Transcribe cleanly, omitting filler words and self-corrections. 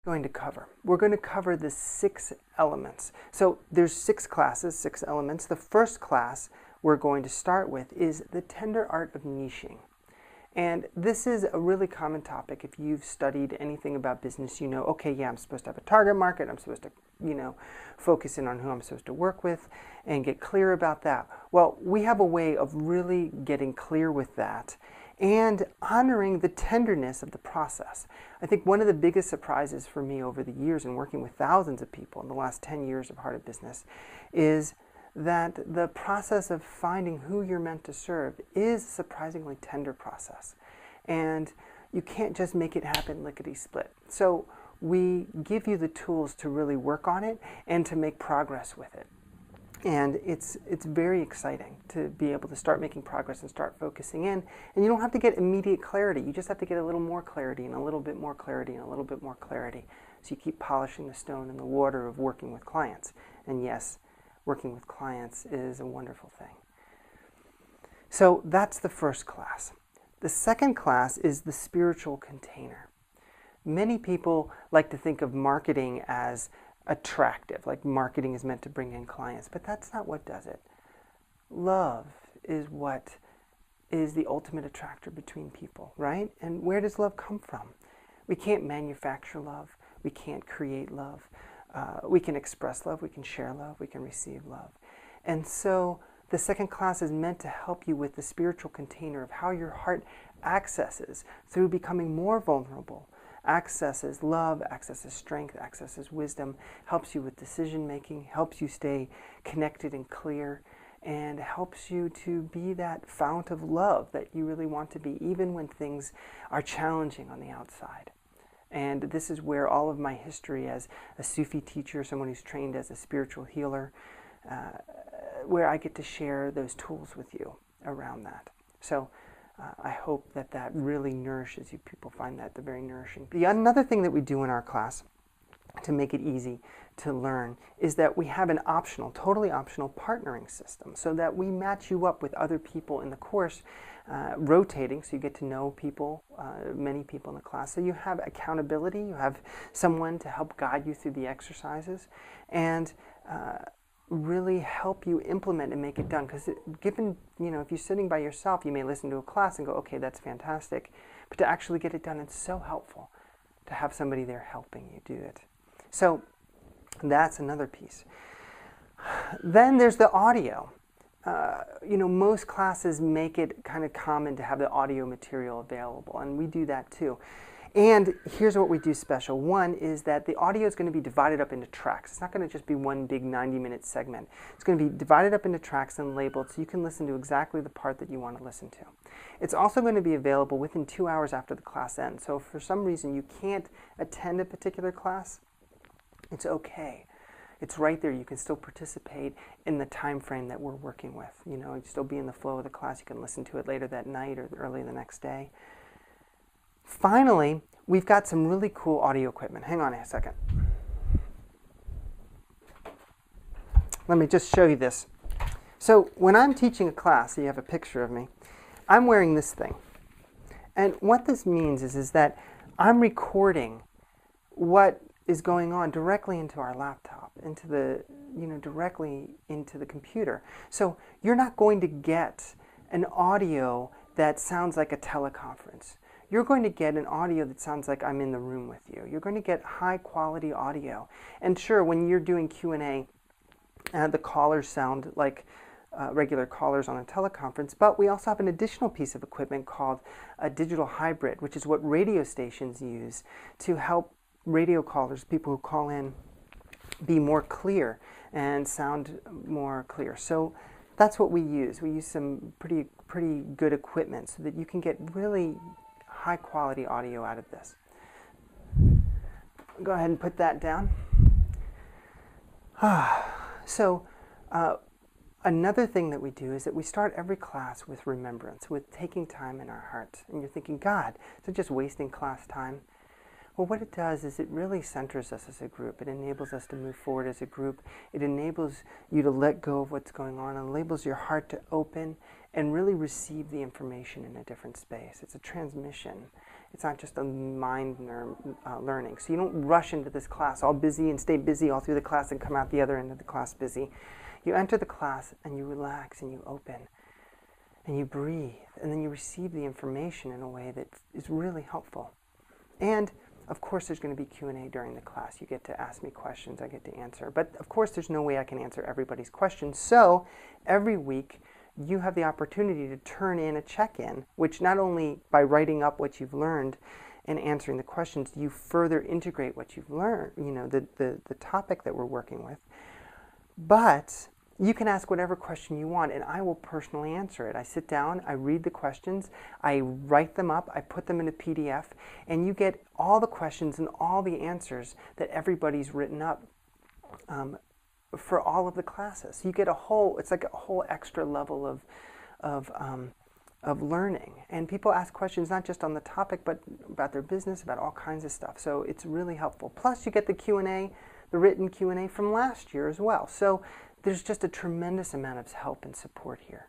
going to cover? We're going to cover the 6 elements. So there's 6 classes, 6 elements. The first class we're going to start with is the tender art of niching. And this is a really common topic. If you've studied anything about business, you know, okay, yeah, I'm supposed to have a target market. I'm supposed to, focus in on who I'm supposed to work with and get clear about that. Well, we have a way of really getting clear with that and honoring the tenderness of the process. I think one of the biggest surprises for me over the years in working with thousands of people in the last 10 years of Heart of Business is that the process of finding who you're meant to serve is a surprisingly tender process. And you can't just make it happen lickety-split. So we give you the tools to really work on it and to make progress with it. And it's very exciting to be able to start making progress and start focusing in. And you don't have to get immediate clarity. You just have to get a little more clarity and a little bit more clarity and a little bit more clarity. So you keep polishing the stone in the water of working with clients. And yes, working with clients is a wonderful thing. So that's the first class. The second class is the spiritual container. Many people like to think of marketing as attractive, like marketing is meant to bring in clients, but that's not what does it. Love is what is the ultimate attractor between people, right? And where does love come from? We can't manufacture love. We can't create love. We can express love, we can share love, we can receive love. And so the second class is meant to help you with the spiritual container of how your heart accesses through becoming more vulnerable, accesses love, accesses strength, accesses wisdom, helps you with decision making, helps you stay connected and clear, and helps you to be that fount of love that you really want to be, even when things are challenging on the outside. And this is where all of my history as a Sufi teacher, someone who's trained as a spiritual healer, where I get to share those tools with you around that. So I hope that that really nourishes you. People find that very nourishing. Another thing that we do in our class to make it easy to learn is that we have an optional, totally optional partnering system so that we match you up with other people in the course, rotating, so you get to know people, many people in the class. So you have accountability, you have someone to help guide you through the exercises and really help you implement and make it done. Because given, if you're sitting by yourself, you may listen to a class and go, okay, that's fantastic. But to actually get it done, it's so helpful to have somebody there helping you do it. So that's another piece. Then there's the audio. Most classes make it kind of common to have the audio material available, and we do that too. And here's what we do special. One is that the audio is going to be divided up into tracks. It's not going to just be one big 90-minute segment. It's going to be divided up into tracks and labeled so you can listen to exactly the part that you want to listen to. It's also going to be available within 2 hours after the class ends. So if for some reason you can't attend a particular class, it's okay. It's right there. You can still participate in the time frame that we're working with. You still be in the flow of the class. You can listen to it later that night or early the next day. Finally, we've got some really cool audio equipment. Hang on a second. Let me just show you this. So when I'm teaching a class, so you have a picture of me, I'm wearing this thing. And what this means is that I'm recording what is going on directly into our laptop, directly into the computer. So you're not going to get an audio that sounds like a teleconference. You're going to get an audio that sounds like I'm in the room with you. You're going to get high quality audio. And sure, when you're doing Q&A, the callers sound like regular callers on a teleconference, but we also have an additional piece of equipment called a digital hybrid, which is what radio stations use to help radio callers, people who call in, be more clear and sound more clear. So that's what we use. We use some pretty good equipment so that you can get really high quality audio out of this. Go ahead and put that down. So another thing that we do is that we start every class with remembrance, with taking time in our hearts. And you're thinking, God, is it just wasting class time? Well, what it does is it really centers us as a group. It enables us to move forward as a group. It enables you to let go of what's going on. It enables your heart to open and really receive the information in a different space. It's a transmission. It's not just a mind learning. So you don't rush into this class all busy and stay busy all through the class and come out the other end of the class busy. You enter the class and you relax and you open and you breathe, and then you receive the information in a way that is really helpful. And of course there's going to be Q&A during the class. You get to ask me questions, I get to answer. But of course there's no way I can answer everybody's questions. So every week you have the opportunity to turn in a check-in, which not only by writing up what you've learned and answering the questions, you further integrate what you've learned, the topic that we're working with. But you can ask whatever question you want, and I will personally answer it. I sit down, I read the questions, I write them up, I put them in a PDF, and you get all the questions and all the answers that everybody's written up for all of the classes. You get it's like a whole extra level of learning. And people ask questions not just on the topic, but about their business, about all kinds of stuff. So it's really helpful. Plus you get the Q&A, the written Q&A from last year as well. So there's just a tremendous amount of help and support here.